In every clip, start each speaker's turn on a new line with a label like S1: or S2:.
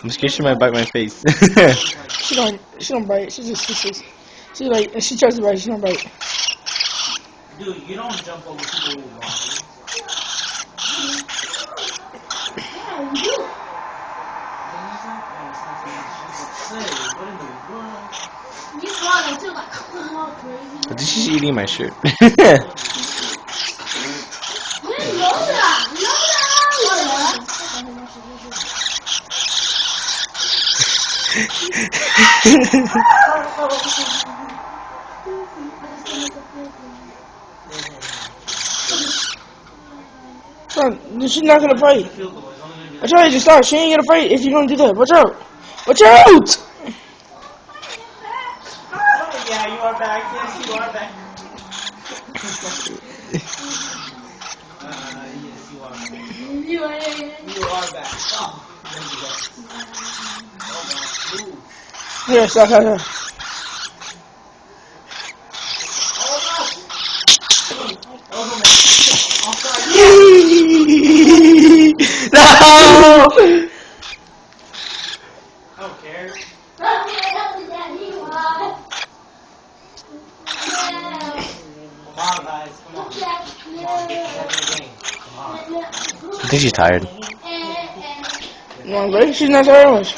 S1: I'm scared she might bite my face.
S2: She don't bite. She just kisses. She like, if she tries to bite, she don't bite.
S3: Dude, you don't jump over people who want
S4: Yeah, you do.
S3: What in the world?
S4: You want to like all crazy.
S1: But she's eating my shirt.
S2: Son, she's not gonna fight. I try to stop. She ain't gonna fight if you don't do that. Watch out! Watch out!
S3: Yeah, you are back. Yes, you are back. Yes, you are back. You are back. Oh, there you go. Oh, my.
S2: Yeah, stop.
S3: Oh, no. Oh, man. I'm sorry.
S1: No!
S3: I don't care. Come on, guys. Come on. Come on. Get ahead of the game. Come on.
S1: I think she's tired.
S2: No, but she's not tired much.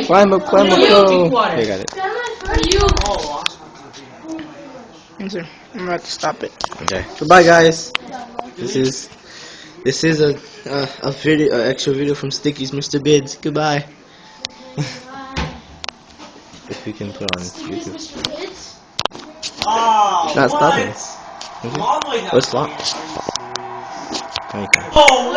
S1: Climb up, go. Here, I got it.
S2: I'm about to stop it.
S1: Okay. Goodbye, guys. This is a video, extra video from StickiesMrBitz. Goodbye. If we can put on YouTube.
S3: Oh,
S1: Not stopping.
S3: Long way down.
S1: What's long? Okay.
S3: Oh,